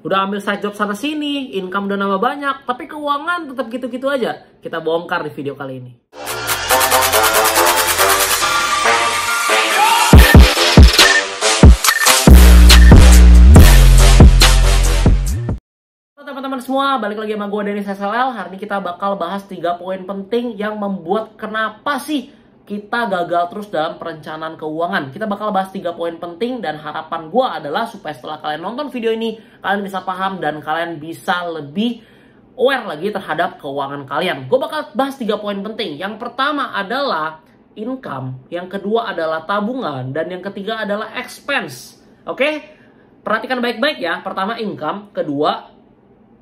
Udah ambil side job sana sini, income udah nambah banyak, tapi keuangan tetap gitu-gitu aja. Kita bongkar di video kali ini. Teman-teman semua, balik lagi sama gue Dennis SLL. Hari ini kita bakal bahas 3 poin penting yang membuat kenapa sih kita gagal terus dalam perencanaan keuangan. Kita bakal bahas 3 poin penting dan harapan gue adalah supaya setelah kalian nonton video ini, kalian bisa paham dan kalian bisa lebih aware lagi terhadap keuangan kalian. Gue bakal bahas 3 poin penting. Yang pertama adalah income, yang kedua adalah tabungan, dan yang ketiga adalah expense. Oke? Perhatikan baik-baik ya. Pertama income, kedua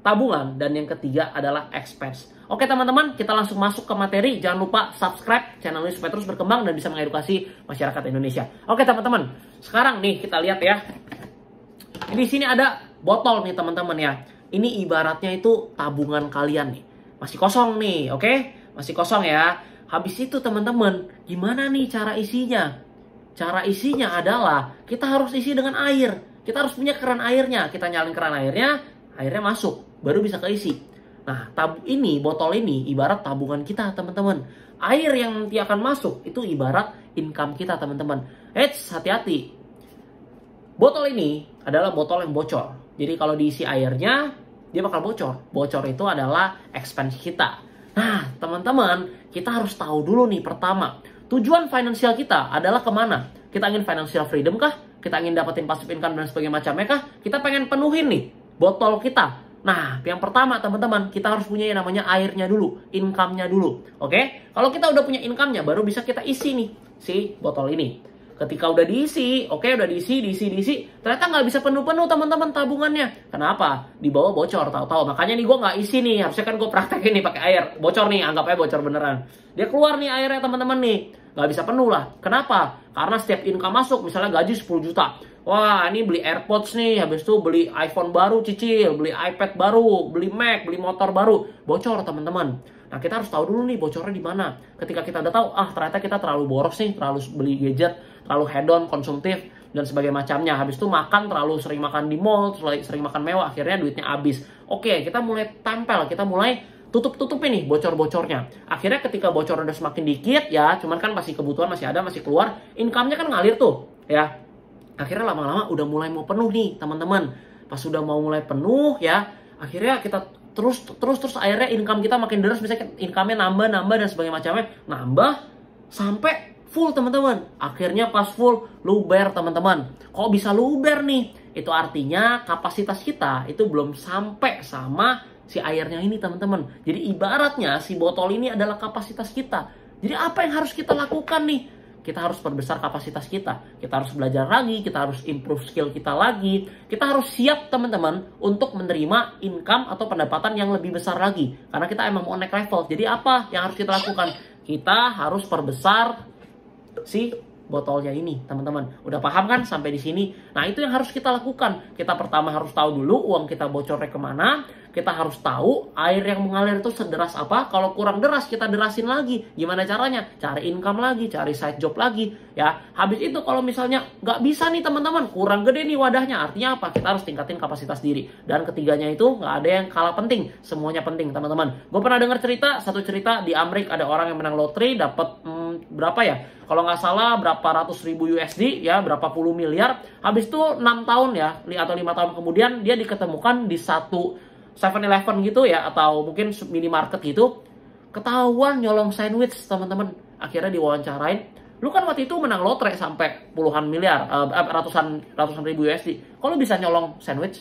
tabungan, dan yang ketiga adalah expense. Oke teman-teman, kita langsung masuk ke materi. Jangan lupa subscribe channel ini supaya terus berkembang dan bisa mengedukasi masyarakat Indonesia. Oke teman-teman, sekarang nih kita lihat ya. Di sini ada botol nih teman-teman ya. Ini ibaratnya itu tabungan kalian nih. Masih kosong nih, oke? Masih kosong ya. Habis itu teman-teman, gimana nih cara isinya? Cara isinya adalah kita harus isi dengan air. Kita harus punya keran airnya. Kita nyalin keran airnya, airnya masuk, baru bisa keisi. Nah, botol ini ibarat tabungan kita, teman-teman. Air yang nanti akan masuk itu ibarat income kita, teman-teman. Hati-hati. Botol ini adalah botol yang bocor. Jadi kalau diisi airnya, dia bakal bocor. Bocor itu adalah expense kita. Nah, teman-teman, kita harus tahu dulu nih pertama. Tujuan finansial kita adalah kemana? Kita ingin financial freedom kah? Kita ingin dapetin passive income dan sebagainya macamnya kah? Kita pengen penuhin nih botol kita. Nah, yang pertama teman-teman, kita harus punya yang namanya airnya dulu, income-nya dulu. Oke? Kalau kita udah punya income-nya, baru bisa kita isi nih si botol ini. Ketika udah diisi, udah diisi, ternyata nggak bisa penuh-penuh teman-teman tabungannya. Kenapa? Di bawah bocor, tahu-tahu. Makanya nih gue nggak isi nih, harusnya kan gue praktekin nih pakai air. Bocor nih, anggap aja bocor beneran. Dia keluar nih airnya teman-teman nih. Nggak bisa penuh lah. Kenapa? Karena setiap income masuk, misalnya gaji 10 juta. Wah, ini beli AirPods nih, habis itu beli iPhone baru cicil, beli iPad baru, beli Mac, beli motor baru. Bocor teman-teman. Nah, kita harus tahu dulu nih bocornya di mana. Ketika kita udah tahu, ternyata kita terlalu boros nih, terlalu beli gadget, terlalu hedon, konsumtif, dan sebagainya macamnya. Habis itu makan, terlalu sering makan di mall, sering makan mewah, akhirnya duitnya habis. Oke, kita mulai tempel, kita mulai tutup-tutupin nih bocor-bocornya. Akhirnya ketika bocor udah semakin dikit ya, cuman kan masih kebutuhan masih ada, masih keluar, income-nya kan ngalir tuh, ya. Akhirnya lama-lama udah mulai mau penuh nih, teman-teman. Pas udah mau mulai penuh ya, akhirnya kita terus akhirnya income kita makin deras, misalnya income-nya nambah dan sebagainya macamnya, nambah sampai full, teman-teman. Akhirnya pas full luber, teman-teman. Kok bisa luber nih? Itu artinya kapasitas kita itu belum sampai sama si airnya ini, teman-teman. Jadi ibaratnya si botol ini adalah kapasitas kita. Jadi apa yang harus kita lakukan nih? Kita harus perbesar kapasitas kita. Kita harus belajar lagi, kita harus improve skill kita lagi. Kita harus siap, teman-teman, untuk menerima income atau pendapatan yang lebih besar lagi. Karena kita emang mau naik level. Jadi apa yang harus kita lakukan? Kita harus perbesar si botolnya ini, teman-teman. Udah paham kan sampai di sini? Nah, itu yang harus kita lakukan. Kita pertama harus tahu dulu uang kita bocornya kemana. Kita harus tahu air yang mengalir itu sederas apa. Kalau kurang deras, kita derasin lagi. Gimana caranya? Cari income lagi, cari side job lagi. Ya, habis itu kalau misalnya nggak bisa nih teman-teman, kurang gede nih wadahnya. Artinya apa? Kita harus tingkatin kapasitas diri. Dan ketiganya itu nggak ada yang kalah penting. Semuanya penting, teman-teman. Gue pernah dengar satu cerita di Amerika, ada orang yang menang lotre, dapat berapa ya? Kalau nggak salah berapa ratus ribu USD ya, berapa puluh miliar. Habis itu 6 tahun ya, atau 5 tahun kemudian dia diketemukan di satu 7-Eleven gitu ya, atau mungkin minimarket gitu, ketahuan nyolong sandwich, teman-teman. Akhirnya diwawancarain, lu kan waktu itu menang lotre sampai puluhan miliar, ratusan ribu USD, kalau bisa nyolong sandwich?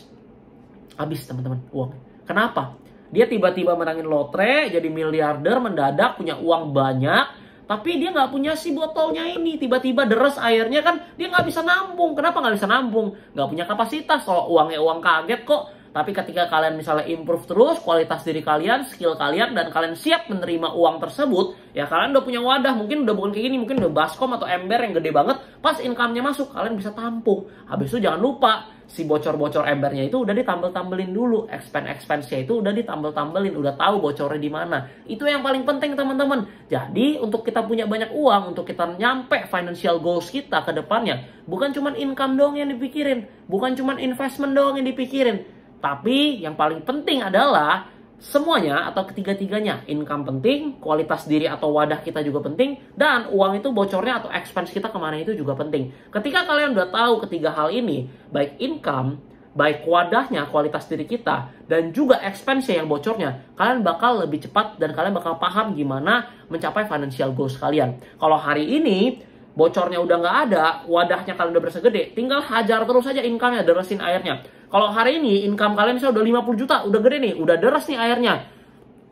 Habis, teman-teman, uang. Kenapa? Dia tiba-tiba menangin lotre, jadi miliarder mendadak, punya uang banyak, tapi dia nggak punya si botolnya ini. Tiba-tiba deres airnya, kan dia nggak bisa nambung. Kenapa nggak bisa nambung? Nggak punya kapasitas. Kalau uangnya uang kaget kok. Tapi ketika kalian misalnya improve terus kualitas diri kalian, skill kalian, dan kalian siap menerima uang tersebut, ya kalian udah punya wadah. Mungkin udah bukan kayak gini, mungkin udah baskom atau ember yang gede banget. Pas income-nya masuk, kalian bisa tampung. Habis itu jangan lupa, si bocor-bocor embernya itu udah ditambel-tambelin dulu. Expense-nya itu udah ditambel-tambelin, udah tahu bocornya di mana. Itu yang paling penting, teman-teman. Jadi, untuk kita punya banyak uang, untuk kita nyampe financial goals kita ke depannya, bukan cuma income doang yang dipikirin, bukan cuma investment doang yang dipikirin. Tapi yang paling penting adalah semuanya atau ketiga-tiganya, income penting, kualitas diri atau wadah kita juga penting, dan uang itu bocornya atau expense kita kemana itu juga penting. Ketika kalian udah tahu ketiga hal ini, baik income, baik wadahnya, kualitas diri kita, dan juga expense yang bocornya, kalian bakal lebih cepat dan kalian bakal paham gimana mencapai financial goals kalian. Kalau hari ini bocornya udah nggak ada, wadahnya kalian udah berasa gede, tinggal hajar terus aja income-nya, deresin airnya. Kalau hari ini income kalian misalnya udah 50 juta, udah gede nih, udah deras nih airnya.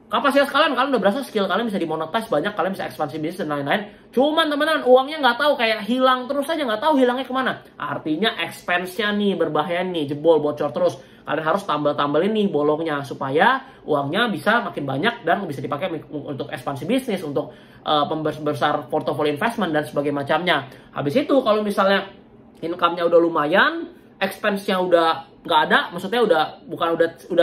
Kapasitas kalian udah berasa, skill kalian bisa dimonetize banyak, kalian bisa ekspansi bisnis dan lain-lain. Cuman teman-teman, uangnya nggak tahu, kayak hilang terus aja, nggak tahu hilangnya kemana. Artinya expense-nya nih berbahaya nih, jebol, bocor terus. Kalian harus tambal-tambalin nih bolongnya supaya uangnya bisa makin banyak dan bisa dipakai untuk ekspansi bisnis, untuk pembesar portfolio investment dan sebagainya macamnya. Habis itu kalau misalnya income-nya udah lumayan, expense-nya udah nggak ada, maksudnya udah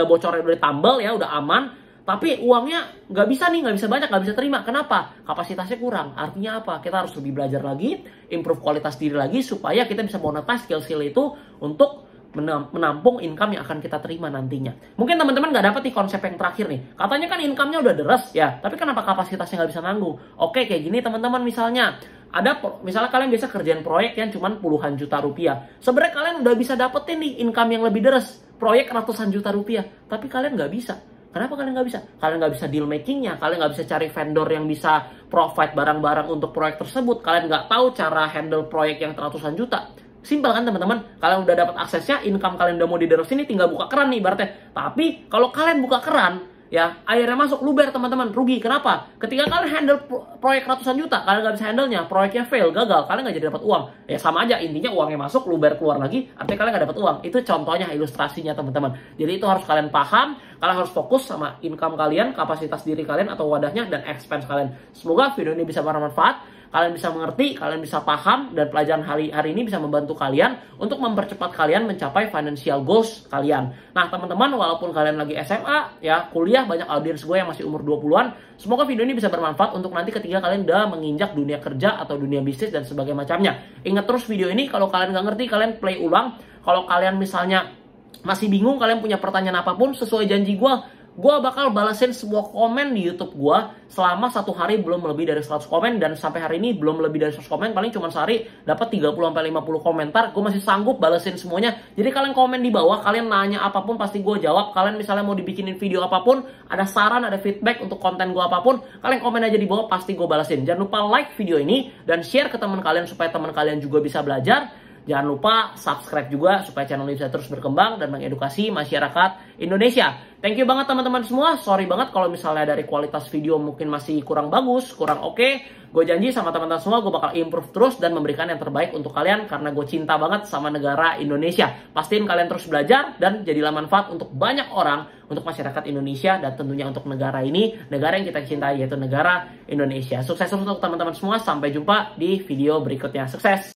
bocornya udah ditambal ya, udah aman, tapi uangnya nggak bisa banyak, nggak bisa terima. Kenapa? Kapasitasnya kurang. Artinya apa? Kita harus lebih belajar lagi, improve kualitas diri lagi supaya kita bisa monetize skill itu untuk menampung income yang akan kita terima nantinya. Mungkin teman-teman nggak dapat nih konsep yang terakhir nih. Katanya kan income-nya udah deras ya, tapi kenapa kapasitasnya nggak bisa nanggung? Oke, kayak gini teman-teman, misalnya misalnya kalian bisa kerjain proyek yang cuma puluhan juta rupiah. Sebenarnya kalian udah bisa dapetin nih income yang lebih deras, proyek ratusan juta rupiah, tapi kalian nggak bisa. Kenapa kalian nggak bisa? Kalian nggak bisa deal makingnya, kalian nggak bisa cari vendor yang bisa provide barang-barang untuk proyek tersebut, kalian nggak tahu cara handle proyek yang ratusan juta. Simpel kan teman-teman? Kalian udah dapat aksesnya, income kalian udah mau dideresin, ini tinggal buka keran nih ibaratnya. Tapi kalau kalian buka keran, ya airnya masuk, luber teman-teman, rugi. Kenapa? Ketika kalian handle proyek ratusan juta, kalian nggak bisa handle-nya, proyeknya fail, gagal, kalian nggak jadi dapat uang. Ya sama aja, intinya uangnya masuk, luber keluar lagi, artinya kalian nggak dapat uang. Itu contohnya, ilustrasinya teman-teman. Jadi itu harus kalian paham, kalian harus fokus sama income kalian, kapasitas diri kalian atau wadahnya, dan expense kalian. Semoga video ini bisa bermanfaat. Kalian bisa mengerti, kalian bisa paham, dan pelajaran hari ini bisa membantu kalian untuk mempercepat kalian mencapai financial goals kalian. Nah teman-teman, walaupun kalian lagi SMA, ya kuliah, banyak audiens gue yang masih umur 20-an, semoga video ini bisa bermanfaat untuk nanti ketika kalian udah menginjak dunia kerja atau dunia bisnis dan sebagainya macamnya. Ingat terus video ini, kalau kalian nggak ngerti, kalian play ulang. Kalau kalian misalnya masih bingung, kalian punya pertanyaan apapun, sesuai janji gue bakal balasin semua komen di YouTube gue selama 1 hari belum lebih dari 100 komen, dan sampai hari ini belum lebih dari 100 komen, paling cuma sehari dapat 30-50 komentar. Gue masih sanggup balasin semuanya. Jadi kalian komen di bawah, kalian nanya apapun pasti gue jawab. Kalian misalnya mau dibikinin video apapun, ada saran, ada feedback untuk konten gue apapun, kalian komen aja di bawah, pasti gue balasin. Jangan lupa like video ini dan share ke teman kalian supaya teman kalian juga bisa belajar. Jangan lupa subscribe juga supaya channel ini bisa terus berkembang dan mengedukasi masyarakat Indonesia. Thank you banget teman-teman semua. Sorry banget kalau misalnya dari kualitas video mungkin masih kurang bagus, kurang oke. Gue janji sama teman-teman semua gue bakal improve terus dan memberikan yang terbaik untuk kalian karena gue cinta banget sama negara Indonesia. Pastiin kalian terus belajar dan jadilah manfaat untuk banyak orang, untuk masyarakat Indonesia, dan tentunya untuk negara ini, negara yang kita cintai, yaitu negara Indonesia. Sukses untuk teman-teman semua. Sampai jumpa di video berikutnya. Sukses!